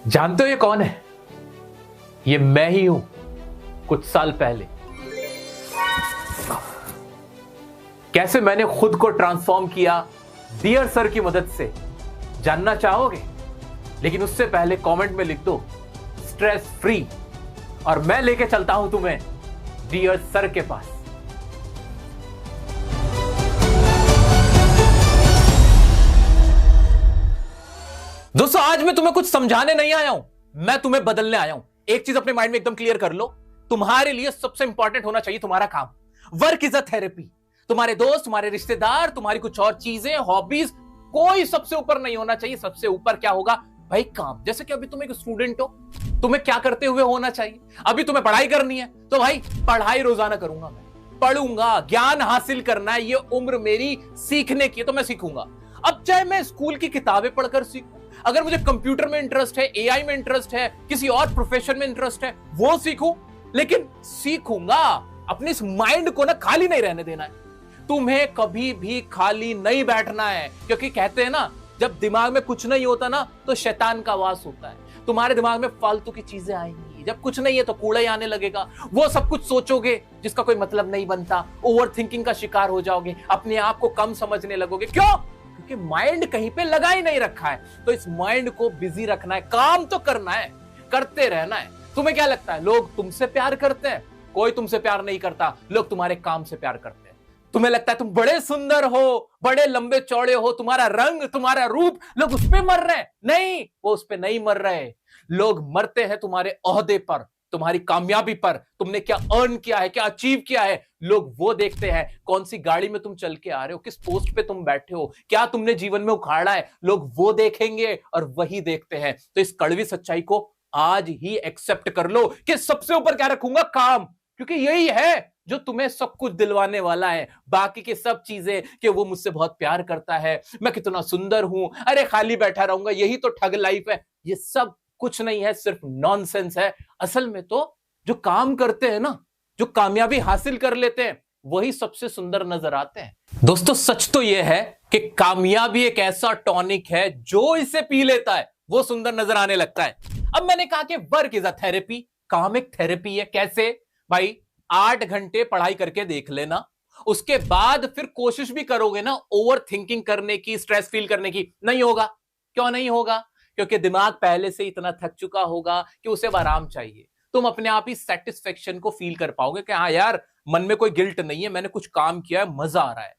जानते हो ये कौन है? ये मैं ही हूं। कुछ साल पहले कैसे मैंने खुद को ट्रांसफॉर्म किया डियर सर की मदद से, जानना चाहोगे? लेकिन उससे पहले कमेंट में लिख दो स्ट्रेस फ्री, और मैं लेके चलता हूं तुम्हें डियर सर के पास। दोस्तों, आज मैं तुम्हें कुछ समझाने नहीं आया हूं, मैं तुम्हें बदलने आया हूं। एक चीज अपने माइंड में एकदम क्लियर कर लो, तुम्हारे लिए सबसे इंपॉर्टेंट होना चाहिए तुम्हारा काम। Work is a therapy. तुम्हारे दोस्त, तुम्हारे रिश्तेदार, तुम्हारी कुछ और चीजें, हॉबीज, कोई सबसे ऊपर नहीं होना चाहिए। सबसे ऊपर क्या होगा भाई? काम। जैसे कि अभी तुम एक स्टूडेंट हो, तुम्हें क्या करते हुए होना चाहिए? अभी तुम्हें पढ़ाई करनी है तो भाई पढ़ाई रोजाना करूंगा, मैं पढ़ूंगा, ज्ञान हासिल करना है, ये उम्र मेरी सीखने की है तो मैं सीखूंगा। अब चाहे मैं स्कूल की किताबें पढ़कर सीखूं, अगर मुझे कंप्यूटर में इंटरेस्ट है, एआई में इंटरेस्ट है, किसी और प्रोफेशन में इंटरेस्ट है, वो सीखूं, लेकिन सीखूंगा। अपने इस माइंड को ना खाली नहीं रहने देना है। तुम्हें कभी भी खाली नहीं बैठना है, क्योंकि कहते हैं ना, जब दिमाग में कुछ नहीं होता ना तो शैतान का वास होता है। तुम्हारे दिमाग में फालतू की चीजें आएंगी, जब कुछ नहीं है तो कूड़ा ही आने लगेगा। वो सब कुछ सोचोगे जिसका कोई मतलब नहीं बनता, ओवर थिंकिंग का शिकार हो जाओगे, अपने आप को कम समझने लगोगे। क्यों? क्योंकि माइंड कहीं पे लगा ही नहीं रखा है। तो इस माइंड को बिजी रखना है, काम तो करना है, करते रहना है। तुम्हें क्या लगता है लोग तुमसे प्यार करते हैं? कोई तुमसे प्यार नहीं करता, लोग तुम्हारे काम से प्यार करते हैं। तुम्हें लगता है तुम बड़े सुंदर हो, बड़े लंबे चौड़े हो, तुम्हारा रंग, तुम्हारा रूप, लोग उस पे मर रहे हैं। नहीं, वो उस पे नहीं मर रहे। लोग मरते हैं तुम्हारे ओहदे पर, तुम्हारी कामयाबी पर, तुमने क्या अर्न किया है, क्या अचीव किया है। लोग वो देखते हैं कौन सी गाड़ी में तुम चल के आ रहे हो, किस पोस्ट पे तुम बैठे हो, क्या तुमने जीवन में उखाड़ा है। लोग वो देखेंगे और वही देखते हैं। तो इस कड़वी सच्चाई को आज ही एक्सेप्ट कर लो कि सबसे ऊपर क्या रखूंगा? काम। क्योंकि यही है जो तुम्हें सब कुछ दिलवाने वाला है। बाकी की सब चीजें कि वो मुझसे बहुत प्यार करता है, मैं कितना सुंदर हूं, अरे खाली बैठा रहूंगा, यही तो ठग लाइफ है, ये सब कुछ नहीं है, सिर्फ नॉनसेंस है। असल में तो जो काम करते हैं ना, जो कामयाबी हासिल कर लेते हैं, वही सबसे सुंदर नजर आते हैं। दोस्तों, सच तो यह है कि कामयाबी एक ऐसा टॉनिक है, जो इसे पी लेता है वो सुंदर नजर आने लगता है। अब मैंने कहा कि वर्क इज अ थेरेपी, काम एक थेरेपी है। कैसे भाई? 8 घंटे पढ़ाई करके देख लेना, उसके बाद फिर कोशिश भी करोगे ना ओवर थिंकिंग करने की, स्ट्रेस फील करने की, नहीं होगा। क्यों नहीं होगा? क्योंकि दिमाग पहले से इतना थक चुका होगा कि उसे आराम चाहिए। तुम अपने आप ही सेटिस्फेक्शन को फील कर पाओगे कि हाँ यार, मन में कोई गिल्ट नहीं है, मैंने कुछ काम किया है, मजा आ रहा है।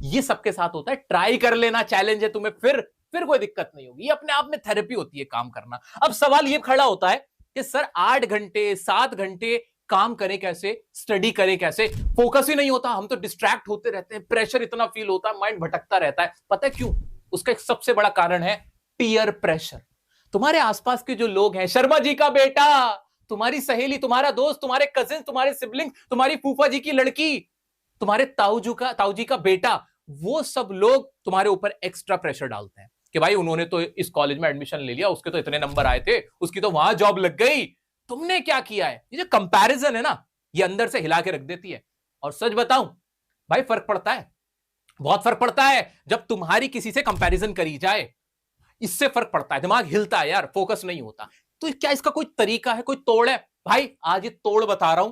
ये सबके साथ होता है। ट्राई कर लेना, चैलेंज है तुम्हें, फिर कोई दिक्कत नहीं होगी। ये अपने आप में थेरेपी होती है, काम करना। अब सवाल ये खड़ा होता है कि सर 8 घंटे 7 घंटे काम करें कैसे, स्टडी करें कैसे? फोकस ही नहीं होता, हम तो डिस्ट्रैक्ट होते रहते हैं, प्रेशर इतना फील होता है, माइंड भटकता रहता है। पता है क्यों? उसका एक सबसे बड़ा कारण है पीयर प्रेशर। तुम्हारे आसपास के जो लोग हैं, शर्मा जी का बेटा, तुम्हारी सहेली, तुम्हारा दोस्त, तुम्हारे कजिन, तुम्हारे सिबलिंग, तुम्हारी फूफा जी की लड़की, तुम्हारे ताऊ जी का बेटा, वो सब लोग तुम्हारे ऊपर एक्स्ट्रा प्रेशर डालते हैं कि भाई उन्होंने तो इस कॉलेज में एडमिशन ले लिया, उसके तो इतने नंबर आए थे, उसकी तो वहां जॉब लग गई, तुमने क्या किया है? ये जो कंपैरिजन है ना, ये अंदर से हिला के रख देती है। और सच बताऊं भाई, फर्क पड़ता है, बहुत फर्क पड़ता है जब तुम्हारी किसी से कंपैरिजन करी जाए। इससे फर्क पड़ता है, दिमाग हिलता है यार, फोकस नहीं होता। तो क्या इसका कोई तरीका है, कोई तोड़ है? भाई आज ये तोड़ बता रहा हूं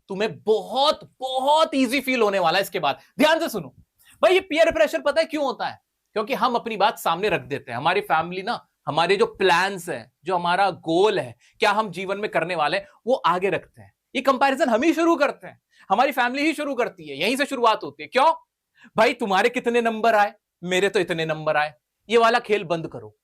तुम्हें, बहुत बहुत इजी फील होने वाला है इसके बाद। ध्यान से सुनो भाई। ये पीयर प्रेशर पता है क्यों होता है? क्योंकि हम अपनी बात सामने रख देते हैं। हमारी फैमिली ना, हमारे जो प्लान्स हैं, जो हमारा गोल है, क्या हम जीवन में करने वाले हैं, वो आगे रखते हैं। ये कंपैरिजन हम ही शुरू करते हैं, हमारी फैमिली ही शुरू करती है, यहीं से शुरुआत होती है। क्यों? भाई तुम्हारे कितने नंबर आए, मेरे तो इतने नंबर आए। ये वाला खेल बंद करो।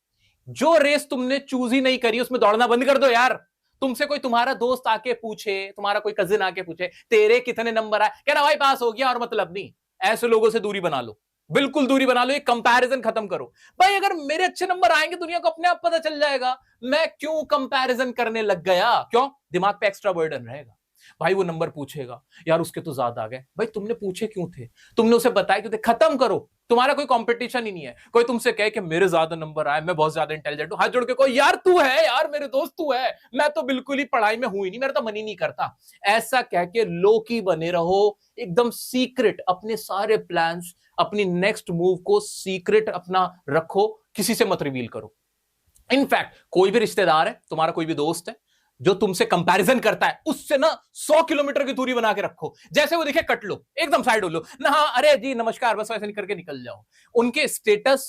जो रेस तुमने चूज ही नहीं करी, उसमें दौड़ना बंद कर दो यार। तुमसे कोई तुम्हारा दोस्त आके पूछे, तुम्हारा कोई कजिन आके पूछे तेरे कितने नंबर आए, कहना भाई पास हो गया और मतलब नहीं। ऐसे लोगों से दूरी बना लो, बिल्कुल दूरी बना लो। ये कंपैरिजन खत्म करो भाई। अगर मेरे अच्छे नंबर आएंगे, दुनिया को अपने आप पता चल जाएगा, मैं क्यों कंपैरिजन करने लग गया? क्यों? दिमाग पे एक्स्ट्रा बर्डन रहेगा। भाई वो नंबर पूछेगा, यार उसके तो ज्यादा आ गए। भाई तुमने पूछे क्यों थे, तुमने उसे बताया क्यों थे? खत्म करो, तुम्हारा कोई कंपटीशन ही नहीं है। कोई तुमसे कहे कि मेरे ज्यादा नंबर आए, मैं बहुत ज्यादा इंटेलिजेंट हूं, हाथ जोड़ के कोई यार तू है, यार मेरे दोस्त तू है, मैं तो बिल्कुल ही पढ़ाई में हूं ही नहीं, मेरा तो मन ही नहीं करता। ऐसा कह के लो की बने रहो, एकदम सीक्रेट अपने सारे प्लान्स, अपनी नेक्स्ट मूव को सीक्रेट अपना रखो, किसी से मत रिवील करो। इनफैक्ट कोई भी रिश्तेदार है तुम्हारा, कोई भी दोस्त है जो तुमसे कंपैरिजन करता है, उससे ना 100 किलोमीटर की दूरी बना के रखो। जैसे वो दिखे कट लो, एकदम साइड हो लो ना, हाँ अरे जी नमस्कार, बस वैसे नहीं करके निकल जाओ। उनके स्टेटस,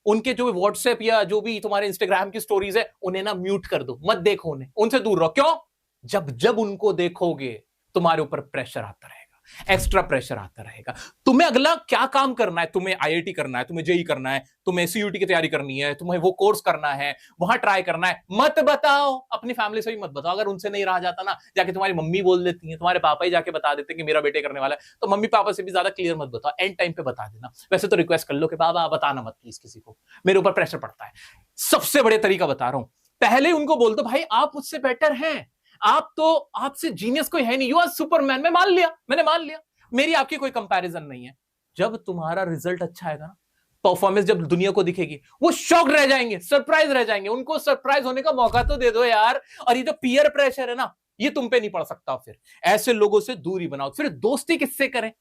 उनके जो व्हाट्सएप या जो भी तुम्हारे इंस्टाग्राम की स्टोरीज है, उन्हें ना म्यूट कर दो, मत देखो उन्हें, उनसे दूर रहो। क्यों? जब जब उनको देखोगे तुम्हारे ऊपर प्रेशर आता रहेगा, एक्स्ट्रा प्रेशर आता रहेगा। तुम्हें अगला क्या काम करना है, तुम्हें आईआईटी करना है, तुम्हें जेई करना है, तुम्हें सीयूटी की तैयारी करनी है, तुम्हें वो कोर्स करना है, वहां ट्राई करना है, मत बताओ। अपनी फैमिली से भी मत बताओ। अगर उनसे नहीं रहा जाता ना, जाके तुम्हारी मम्मी बोल देती है, तुम्हारे पापा ही जाके बता देते हैं कि मेरा बेटे करने वाला है, तो मम्मी पापा से भी ज्यादा क्लियर मत बताओ, एंड टाइम पे बता देना। वैसे तो रिक्वेस्ट कर लो कि बाबा बताना मत प्लीज किसी को, मेरे ऊपर प्रेशर पड़ता है। सबसे बड़े तरीका बता रहा हूं, पहले उनको बोल दो भाई आप मुझसे बेटर हैं, आप तो, आपसे जीनियस कोई है नहीं, यू आर सुपरमैन। मैं मान लिया, मैंने मान लिया, मेरी आपकी कोई कंपैरिजन नहीं है। जब तुम्हारा रिजल्ट अच्छा आएगा ना, परफॉर्मेंस जब दुनिया को दिखेगी, वो शॉक रह जाएंगे, सरप्राइज रह जाएंगे। उनको सरप्राइज होने का मौका तो दे दो यार। और ये जो पीयर प्रेशर है ना, ये तुम पे नहीं पड़ सकता। फिर ऐसे लोगों से दूरी बनाओ। फिर दोस्ती किससे करें?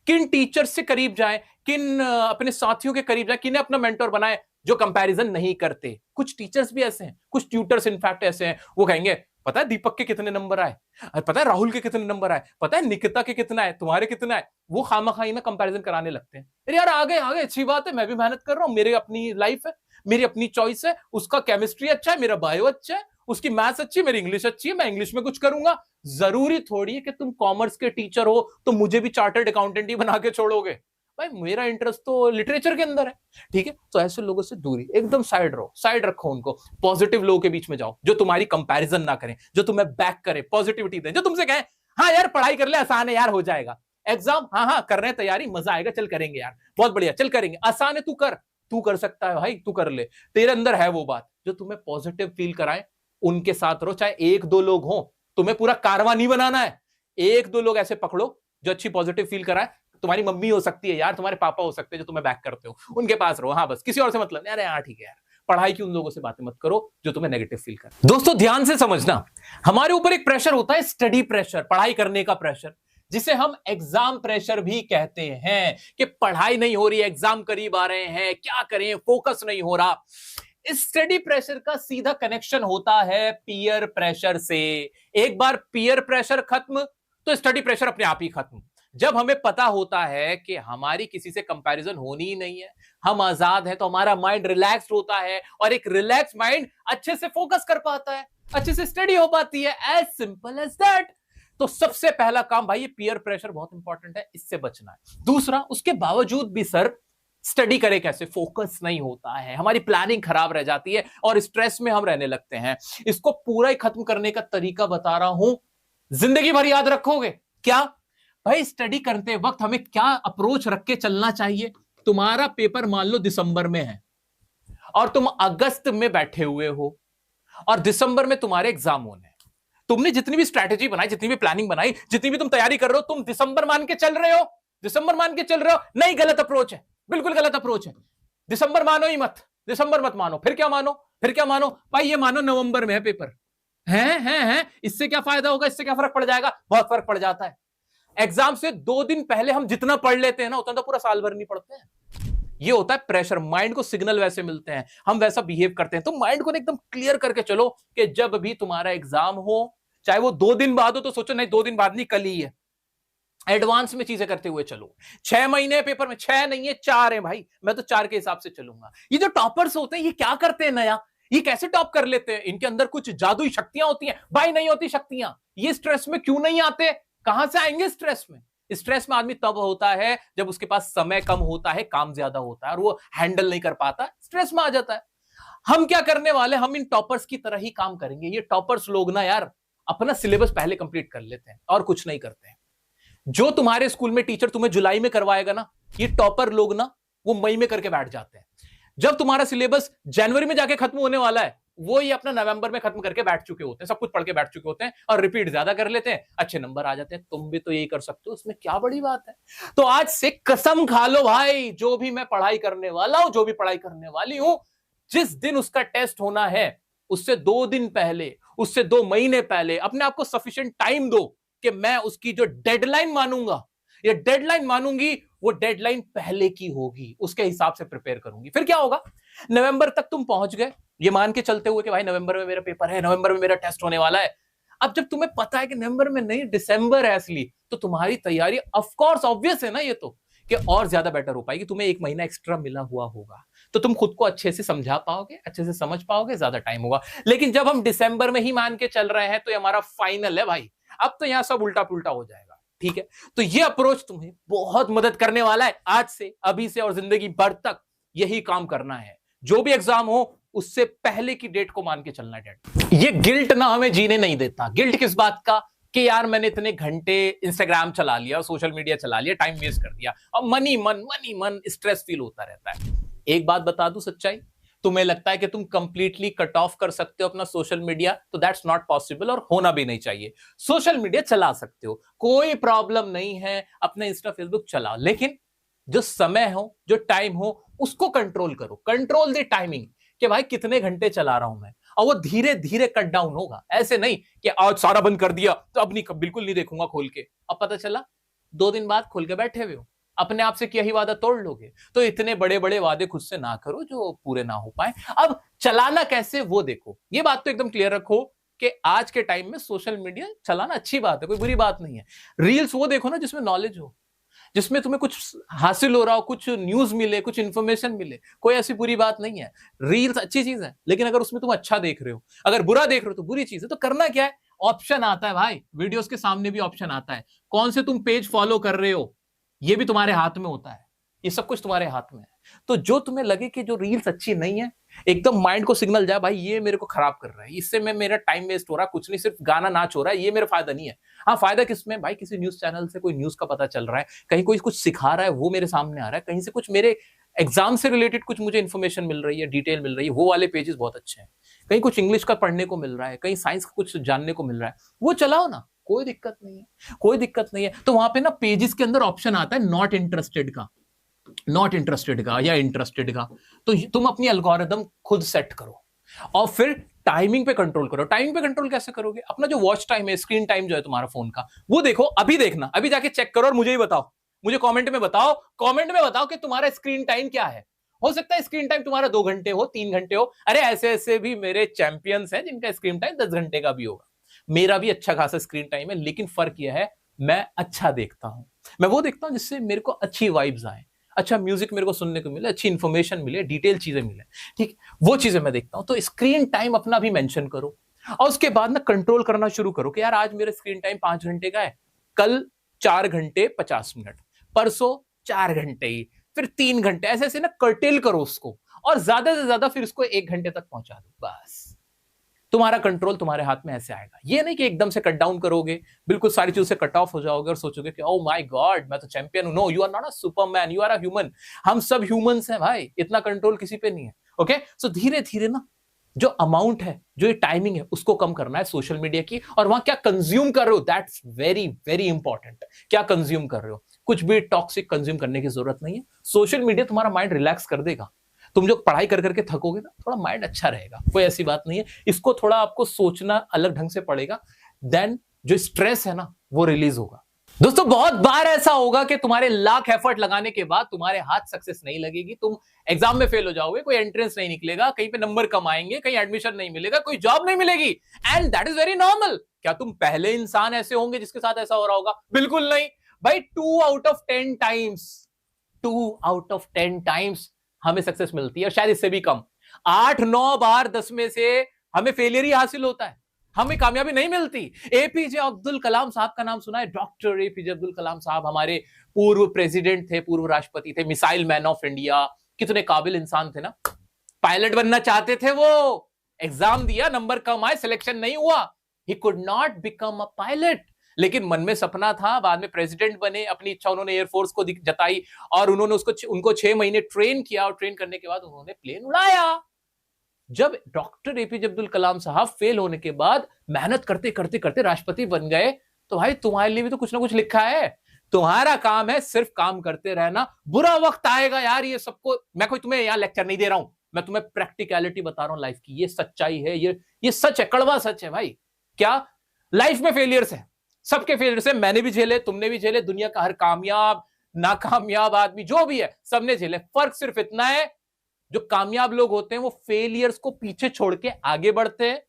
किन टीचर से करीब जाएं, किन अपने साथियों के करीब जाएं, किन्हें अपना मेंटर बनाएं जो कंपैरिजन नहीं करते। कुछ टीचर्स भी ऐसे हैं, कुछ ट्यूटर्स इनफैक्ट ऐसे हैं, वो कहेंगे पता है दीपक के कितने नंबर आए, पता है राहुल के कितने नंबर आए, पता है निकिता के कितना है, तुम्हारे कितना है। वो खामखाई ना कंपैरिजन कराने लगते हैं। अरे यार आगे आगे, अच्छी बात है, मैं भी मेहनत कर रहा हूं, मेरी अपनी लाइफ है, मेरी अपनी चॉइस है। उसका केमिस्ट्री अच्छा है, मेरा बायो अच्छा है, उसकी मैथ्स अच्छी है, मेरी इंग्लिश अच्छी है, मैं इंग्लिश में कुछ करूंगा। जरूरी थोड़ी है कि तुम कॉमर्स के टीचर हो तो मुझे भी चार्टर्ड अकाउंटेंट ही बना के छोड़ोगे। भाई मेरा इंटरेस्ट तो लिटरेचर के अंदर है, ठीक है। तो ऐसे लोगों से दूरी, एकदम साइड रहो, साइड रखो उनको। पॉजिटिव लोगों के बीच में जाओ, जो तुम्हारी कंपैरिजन ना करें, जो तुम्हें बैक करे, पॉजिटिविटी दें, जो तुमसे कहें हाँ यार पढ़ाई कर ले, आसान है यार, हो जाएगा एग्जाम, हाँ हाँ कर रहे हैं तैयारी, मजा आएगा, चल करेंगे यार, बहुत बढ़िया, चल करेंगे, आसान है, तू कर सकता है भाई, तू कर ले। तेरे अंदर है वो बात जो तुम्हें पॉजिटिव फील कराए, उनके साथ रहो। चाहे एक दो लोग हो, तुम्हें पूरा कारवां नहीं बनाना है। एक दो लोग ऐसे पकड़ो जो अच्छी पॉजिटिव फील कराए। तुम्हारी मम्मी हो सकती है यार, तुम्हारे पापा हो सकते हैं जो तुम्हें बैक करते हो, उनके पास रहो। हाँ बस, किसी और से मतलब नहीं। अरे हाँ ठीक है यार, पढ़ाई की उन लोगों से बातें मत करो जो तुम्हें नेगेटिव फील कर। दोस्तों ध्यान से समझना, हमारे ऊपर एक प्रेशर होता है, स्टडी प्रेशर, पढ़ाई करने का प्रेशर, जिसे हम एग्जाम प्रेशर भी कहते हैं। कि पढ़ाई नहीं हो रही, एग्जाम करीब आ रहे हैं, क्या करें, फोकस नहीं हो रहा। इस स्टडी प्रेशर का सीधा कनेक्शन होता है पीयर प्रेशर से। एक बार पीयर प्रेशर खत्म तो स्टडी प्रेशर अपने आप ही खत्म। जब हमें पता होता है कि हमारी किसी से कंपैरिजन होनी ही नहीं है, हम आजाद हैं, तो हमारा माइंड रिलैक्स्ड होता है, और एक रिलैक्स माइंड अच्छे से फोकस कर पाता है, अच्छे से स्टडी हो पाती है। As simple as that. तो सबसे पहला काम भाई, ये पीयर प्रेशर बहुत इंपॉर्टेंट है, इससे बचना है। दूसरा, उसके बावजूद भी सर स्टडी करे कैसे, फोकस नहीं होता है, हमारी प्लानिंग खराब रह जाती है और स्ट्रेस में हम रहने लगते हैं। इसको पूरा ही खत्म करने का तरीका बता रहा हूं, जिंदगी भर याद रखोगे। क्या भाई, स्टडी करते वक्त हमें क्या अप्रोच रख के चलना चाहिए। तुम्हारा पेपर मान लो दिसंबर में है और तुम अगस्त में बैठे हुए हो, और दिसंबर में तुम्हारे एग्जाम होने हैं। तुमने जितनी भी स्ट्रैटेजी बनाई, जितनी भी प्लानिंग बनाई, जितनी भी तुम तैयारी कर रहे हो, तुम दिसंबर मान के चल रहे हो, दिसंबर मान के चल रहे हो। नहीं, गलत अप्रोच है, बिल्कुल गलत अप्रोच है। दिसंबर मानो ही मत, दिसंबर मत मानो। फिर क्या मानो, फिर क्या मानो भाई, ये मानो नवंबर में है पेपर, है। इससे क्या फायदा होगा, इससे क्या फर्क पड़ जाएगा? बहुत फर्क पड़ जाता है। एग्जाम से 2 दिन पहले हम जितना पढ़ लेते हैं ना, उतना तो पूरा साल भर नहीं पढ़ते हैं। ये होता है प्रेशर, माइंड को सिग्नल वैसे मिलते हैं, हम वैसा बिहेव करते हैं। तो माइंड को एकदम क्लियर करके चलो कि जब भी तुम्हारा एग्जाम हो, चाहे वो 2 दिन बाद हो, तो सोचो नहीं 2 दिन बाद नहीं, कल ही है। एडवांस में चीजें करते हुए चलो। 6 महीने पेपर में, 6 नहीं है 4 है भाई, मैं तो 4 के हिसाब से चलूंगा। ये जो टॉपर्स होते हैं, ये क्या करते हैं नया, ये कैसे टॉप कर लेते हैं? इनके अंदर कुछ जादुई शक्तियां होती हैं भाई। नहीं होती शक्तियां। ये स्ट्रेस में क्यों नहीं आते? कहां से आएंगे स्ट्रेस में? स्ट्रेस में आदमी तब होता है जब उसके पास समय कम होता है, काम ज्यादा होता है और वो हैंडल नहीं कर पाता, स्ट्रेस में आ जाता है। हम क्या करने वाले, हम इन टॉपर्स की तरह ही काम करेंगे। ये टॉपर्स लोग ना यार, अपना सिलेबस पहले कंप्लीट कर लेते हैं और कुछ नहीं करते हैं। जो तुम्हारे स्कूल में टीचर तुम्हें जुलाई में करवाएगा ना, ये टॉपर लोग ना वो मई में करके बैठ जाते हैं। जब तुम्हारा सिलेबस जनवरी में जाके खत्म होने वाला है, वो ये अपना नवंबर में खत्म करके बैठ चुके होते हैं, सब कुछ पढ़ के बैठ चुके होते हैं और रिपीट ज्यादा कर लेते हैं, अच्छे नंबर आ जाते हैं। तुम भी तो यही कर सकते हो, उसमें क्या बड़ी बात है। तो आज से कसम खा लो भाई, जो भी मैं पढ़ाई करने वाला हूं, जो भी पढ़ाई करने वाली हूं, जिस दिन उसका टेस्ट होना है उससे 2 दिन पहले, उससे 2 महीने पहले अपने आप को सफिशिएंट टाइम दो कि मैं उसकी जो डेडलाइन मानूंगा या डेडलाइन मानूंगी, वो डेडलाइन पहले की होगी, उसके हिसाब से प्रिपेयर करूंगी। फिर क्या होगा, नवंबर तक तुम पहुंच गए, ये मान के चलते हुए कि भाई नवंबर में मेरा पेपर है, नवंबर में मेरा टेस्ट होने वाला है। अब जब तुम्हें पता है कि नवंबर में नहीं, दिसंबर है असली, तो तुम्हारी तैयारी ऑफ कोर्स ऑब्वियस है ना ये तो, कि और ज्यादा बेटर हो पाएगी। तुम्हें 1 महीना एक्स्ट्रा मिला हुआ होगा, तो तुम खुद को अच्छे से समझा पाओगे, अच्छे से समझ पाओगे, ज्यादा टाइम होगा। लेकिन जब हम दिसंबर में ही मान के चल रहे हैं तो ये हमारा फाइनल है भाई, अब तो यहां सब उल्टा पुल्टा हो जाएगा। ठीक है, तो ये अप्रोच तुम्हें बहुत मदद करने वाला है आज से, अभी से और जिंदगी भर तक यही काम करना है। जो भी एग्जाम हो उससे पहले की डेट को मान के चलना है डेट। ये गिल्ट ना हमें जीने नहीं देता। गिल्ट किस बात का, कि यार मैंने इतने घंटे इंस्टाग्राम चला लिया, सोशल मीडिया चला लिया, टाइम वेस्ट कर दिया, और मनी मन स्ट्रेस फील होता रहता है। एक बात बता दूं सच्चाई, तुम्हें लगता है कि तुम कंप्लीटली कट ऑफ कर सकते हो अपना सोशल मीडिया, तो दैट्स नॉट पॉसिबल और होना भी नहीं चाहिए। सोशल मीडिया चला सकते हो, कोई प्रॉब्लम नहीं है, अपने इंस्टा फेसबुक चलाओ, लेकिन जो समय हो, जो टाइम हो, उसको कंट्रोल करो। कंट्रोल द टाइमिंग, कि भाई कितने घंटे चला रहा हूं मैं, और वो धीरे धीरे कट डाउन होगा। ऐसे नहीं कि आज सारा बंद कर दिया तो अब नहीं, बिल्कुल नहीं देखूंगा खोल के, अब पता चला 2 दिन बाद खोल के बैठे हुए हो, अपने आप से किया ही वादा तोड़ लोगे। तो इतने बड़े बड़े वादे खुद से ना करो जो पूरे ना हो पाए। अब चलाना कैसे वो देखो, ये बात तो एकदम क्लियर रखो कि आज के टाइम में सोशल मीडिया चलाना अच्छी बात है, कोई बुरी बात नहीं है। रील्स वो देखो ना जिसमें नॉलेज हो, जिसमें तुम्हें कुछ हासिल हो रहा हो, कुछ न्यूज मिले, कुछ इंफॉर्मेशन मिले, कोई ऐसी बुरी बात नहीं है। रील्स अच्छी चीज है, लेकिन अगर उसमें तुम अच्छा देख रहे हो, अगर बुरा देख रहे हो तो बुरी चीज है। तो करना क्या है, ऑप्शन आता है भाई, वीडियोस के सामने भी ऑप्शन आता है, कौन से तुम पेज फॉलो कर रहे हो, ये भी तुम्हारे हाथ में होता है, ये सब कुछ तुम्हारे हाथ में है। तो जो तुम्हें लगे कि जो रील्स अच्छी नहीं है, एकदम माइंड को सिग्नल जाए भाई ये मेरे को खराब कर रहा है, इससे मेरा टाइम वेस्ट हो रहा है, कुछ नहीं, सिर्फ गाना नाच हो रहा है, ये मेरा फायदा नहीं है। हाँ, फायदा किसमें भाई, किसी न्यूज चैनल से कोई न्यूज का पता चल रहा है, कहीं कोई कुछ सिखा रहा है वो मेरे सामने आ रहा है, कहीं से कुछ मेरे एग्जाम से रिलेटेड कुछ मुझे इन्फॉर्मेशन मिल रही है, डिटेल मिल रही है, वो वाले पेजेस बहुत अच्छे हैं। कहीं कुछ इंग्लिश का पढ़ने को मिल रहा है, कहीं साइंस का कुछ जानने को मिल रहा है, वो चलाओ ना, कोई दिक्कत नहीं है, कोई दिक्कत नहीं है। तो वहां पे ना पेजेस के अंदर ऑप्शन आता है नॉट इंटरेस्टेड का, नॉट इंटरेस्टेड का या इंटरेस्टेड का। तो तुम अपनी एल्गोरिदम खुद सेट करो और फिर टाइमिंग पे कंट्रोल करो। टाइमिंग पे कंट्रोल कैसे करोगे, अपना जो वॉच टाइम है, स्क्रीन टाइम जो है तुम्हारा फोन का, वो देखो, अभी देखना, अभी जाके चेक करो और मुझे ही बताओ, मुझे कमेंट में बताओ, कमेंट में बताओ कि तुम्हारा स्क्रीन टाइम क्या है। हो सकता है स्क्रीन टाइम तुम्हारा 2 घंटे हो, 3 घंटे हो, अरे ऐसे ऐसे भी मेरे चैंपियंस हैं जिनका स्क्रीन टाइम 10 घंटे का भी होगा। मेरा भी अच्छा खासा स्क्रीन टाइम है, लेकिन फर्क यह है मैं अच्छा देखता हूं, मैं वो देखता हूं जिससे मेरे को अच्छी वाइब्स आए, अच्छा म्यूजिक मेरे को सुनने को मिले, अच्छी इंफॉर्मेशन मिले, डिटेल चीजें मिले, ठीक, वो चीजें मैं देखता हूं। तो स्क्रीन टाइम अपना भी मेंशन करो और उसके बाद ना कंट्रोल करना शुरू करो कि यार आज मेरा स्क्रीन टाइम 5 घंटे का है, कल 4 घंटे 50 मिनट, परसों 4 घंटे ही, फिर 3 घंटे, ऐसे ऐसे ना कर्टेल करो उसको, और ज्यादा से ज्यादा फिर उसको 1 घंटे तक पहुंचा दो। बस तुम्हारा कंट्रोल तुम्हारे हाथ में ऐसे आएगा। ये नहीं कि एकदम से कट डाउन करोगे, बिल्कुल सारी चीजों से कट ऑफ हो जाओगे और सोचोगे कि ओह माय गॉड मैं तो चैंपियन हूं। No, you are not a superman, you are a human. हम सब ह्यूमंस हैं भाई, इतना कंट्रोल किसी पे नहीं है। ओके, सो धीरे धीरे ना जो अमाउंट है, जो ये टाइमिंग है, उसको कम करना है सोशल मीडिया की। और वहां क्या कंज्यूम कर रहे हो, दैट्स वेरी वेरी इंपॉर्टेंट। क्या कंज्यूम कर रहे हो, कुछ भी टॉक्सिक कंज्यूम करने की जरूरत नहीं है। सोशल मीडिया तुम्हारा माइंड रिलैक्स कर देगा, तुम जो पढ़ाई कर करके थकोगे ना, थोड़ा माइंड अच्छा रहेगा, कोई ऐसी बात नहीं है। इसको थोड़ा आपको सोचना अलग ढंग से पड़ेगा, देन जो स्ट्रेस है ना वो रिलीज होगा। दोस्तों बहुत बार ऐसा होगा कि तुम्हारे लाख एफर्ट लगाने के बाद तुम्हारे हाथ सक्सेस नहीं लगेगी, तुम एग्जाम में फेल हो जाओगे, कोई एंट्रेंस नहीं निकलेगा, कहीं पे नंबर कम आएंगे, कहीं एडमिशन नहीं मिलेगा, कोई जॉब नहीं मिलेगी, and that is very normal. क्या तुम पहले इंसान ऐसे होंगे जिसके साथ ऐसा हो रहा होगा? बिल्कुल नहीं भाई। 2 out of 10 times, 2 out of 10 times हमें सक्सेस मिलती है, शायद इससे भी कम। 8-9 बार 10 में से हमें फेलियर ही हासिल होता है, हमें कामयाबी नहीं मिलती। एपीजे अब्दुल कलाम साहब का नाम सुना है? डॉक्टर एपीजे अब्दुल कलाम साहब हमारे पूर्व प्रेसिडेंट थे, पूर्व राष्ट्रपति थे, मिसाइल मैन ऑफ इंडिया, कितने काबिल इंसान थे ना। पायलट बनना चाहते थे वो, एग्जाम दिया, नंबर कम आए, सिलेक्शन नहीं हुआ, he could not become a pilot. लेकिन मन में सपना था, बाद में प्रेसिडेंट बने, अपनी इच्छा उन्होंने एयरफोर्स को जताई और उन्होंने उनको 6 महीने ट्रेन किया, और ट्रेन करने के बाद उन्होंने प्लेन उड़ाया। जब डॉक्टर एपीजे अब्दुल कलाम साहब फेल होने के बाद मेहनत करते करते करते राष्ट्रपति बन गए, तो भाई तुम्हारे लिए भी तो कुछ ना कुछ लिखा है। तुम्हारा काम है सिर्फ काम करते रहना। बुरा वक्त आएगा यार, ये सबको, मैं कोई तुम्हें यहां लेक्चर नहीं दे रहा हूं, मैं तुम्हें प्रैक्टिकलिटी बता रहा हूं लाइफ की। ये सच्चाई है, ये सच है, कड़वा सच है भाई। क्या लाइफ में फेलियर्स है, सबके फेलियर्स है, मैंने भी झेले, तुमने भी झेले, दुनिया का हर कामयाब नाकामयाब आदमी जो भी है सबने झेले। फर्क सिर्फ इतना है, जो कामयाब लोग होते हैं वो फेलियर्स को पीछे छोड़ के आगे बढ़ते हैं,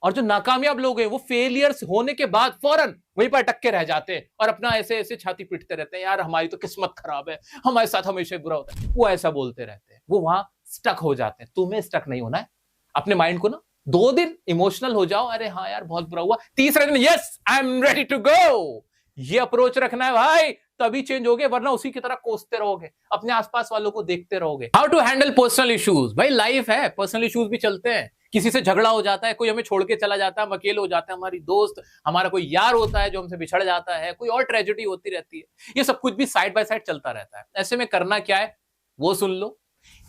और जो नाकामयाब लोग हैं वो फेलियर्स होने के बाद फौरन वहीं पर अटक के रह जाते हैं और अपना ऐसे ऐसे छाती पीटते रहते हैं, यार हमारी तो किस्मत खराब है, हमारे साथ हमेशा बुरा होता है। वो ऐसा बोलते रहते हैं, वो वहां स्टक हो जाते हैं। तुम्हें स्टक नहीं होना है। अपने माइंड को ना 2 दिन इमोशनल हो जाओ, अरे हाँ यार बहुत बुरा हुआ, तीसरे दिन yes I am ready to go, ये अप्रोच रखना है भाई, तभी चेंज होगे, वरना उसी की तरह कोसते रहोगे, अपने आसपास वालों को देखते रहोगे। How to handle personal issues, भाई लाइफ है, पर्सनल इश्यूज भी चलते हैं। किसी से झगड़ा हो जाता है, कोई हमें छोड़ के चला जाता है, हम अकेले हो जाते हैं, हमारी दोस्त, हमारा कोई यार होता है जो हमसे बिछड़ जाता है, कोई और ट्रेजेडी होती रहती है। ये सब कुछ भी साइड बाय साइड चलता रहता है। ऐसे में करना क्या है वो सुन लो।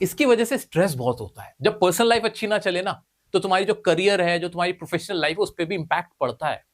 इसकी वजह से स्ट्रेस बहुत होता है। जब पर्सनल लाइफ अच्छी ना चले ना, तो तुम्हारी जो करियर है, जो तुम्हारी प्रोफेशनल लाइफ है, उस पर भी इंपैक्ट पड़ता है।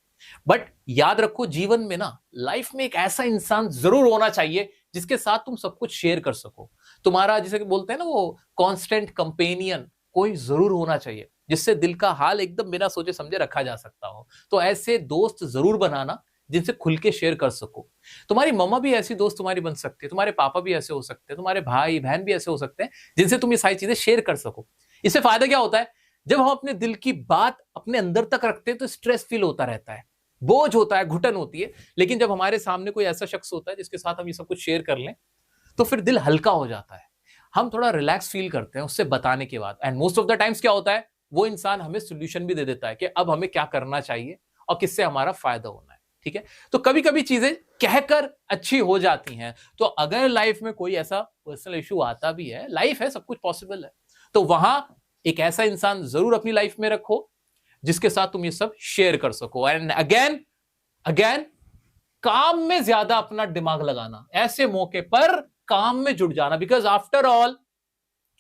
बट याद रखो, जीवन में ना, लाइफ में एक ऐसा इंसान जरूर होना चाहिए जिसके साथ तुम सब कुछ शेयर कर सको। तुम्हारा जिसे बोलते हैं ना वो कांस्टेंट कंपेनियन, कोई जरूर होना चाहिए जिससे दिल का हाल एकदम बिना सोचे समझे रखा जा सकता हो। तो ऐसे दोस्त जरूर बनाना जिनसे खुल के शेयर कर सको। तुम्हारी मम्मा भी ऐसी दोस्त तुम्हारी बन सकती है, तुम्हारे पापा भी ऐसे हो सकते हैं, तुम्हारे भाई बहन भी ऐसे हो सकते हैं जिनसे तुम ये सारी चीजें शेयर कर सको। इससे फायदा क्या होता है, जब हम अपने दिल की बात अपने अंदर तक रखते हैं तो स्ट्रेस फील होता रहता है, बोझ होता है, घुटन होती है। लेकिन जब हमारे सामने कोई ऐसा शख्स होता है जिसके साथ हम ये सब कुछ शेयर कर लें, तो फिर दिल हल्का हो जाता है, हम थोड़ा रिलैक्स फील करते हैं उससे बताने के बाद। And most of the times क्या होता है, वो इंसान हमें सोल्यूशन भी दे देता है कि अब हमें क्या करना चाहिए और किससे हमारा फायदा होना है। ठीक है, तो कभी कभी चीजें कहकर अच्छी हो जाती हैं। तो अगर लाइफ में कोई ऐसा पर्सनल इशू आता भी है, लाइफ है, सब कुछ पॉसिबल है, तो वहां एक ऐसा इंसान जरूर अपनी लाइफ में रखो जिसके साथ तुम ये सब शेयर कर सको। एंड अगेन काम में ज्यादा अपना दिमाग लगाना, ऐसे मौके पर काम में जुट जाना, because after all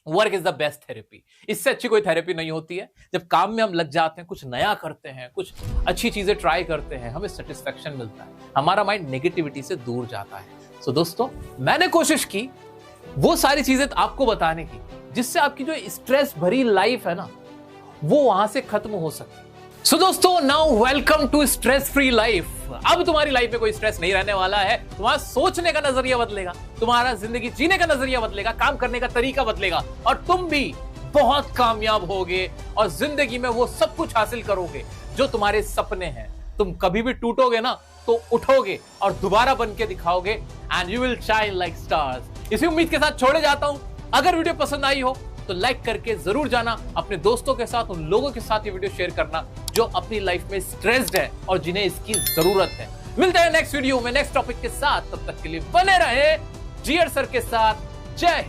work is the best therapy. इससे अच्छी कोई थेरेपी नहीं होती है। जब काम में हम लग जाते हैं, कुछ नया करते हैं, कुछ अच्छी चीजें ट्राई करते हैं, हमें सेटिस्फेक्शन मिलता है, हमारा माइंड नेगेटिविटी से दूर जाता है। सो दोस्तों, मैंने कोशिश की वो सारी चीजें आपको बताने की जिससे आपकी जो स्ट्रेस भरी लाइफ है ना, वो वहां से खत्म हो सके। सो दोस्तों, now welcome to stress free life. अब तुम्हारी लाइफ में कोई स्ट्रेस नहीं रहने वाला है। तुम्हारा सोचने का नजरिया बदलेगा, तुम्हारा जिंदगी जीने का नजरिया बदलेगा, काम करने का तरीका बदलेगा, और तुम भी बहुत कामयाब होगे और जिंदगी में वो सब कुछ हासिल करोगे जो तुम्हारे सपने हैं। तुम कभी भी टूटोगे ना तो उठोगे और दोबारा बन के दिखाओगे, and you will shine like stars. इसी उम्मीद के साथ छोड़े जाता हूं। अगर वीडियो पसंद आई हो तो लाइक करके जरूर जाना, अपने दोस्तों के साथ, उन लोगों के साथ ये वीडियो शेयर करना जो अपनी लाइफ में स्ट्रेस्ड है और जिन्हें इसकी जरूरत है। मिलते हैं नेक्स्ट वीडियो में नेक्स्ट टॉपिक के साथ, तब तक के लिए बने रहे जियर सर के साथ। जय हिंद।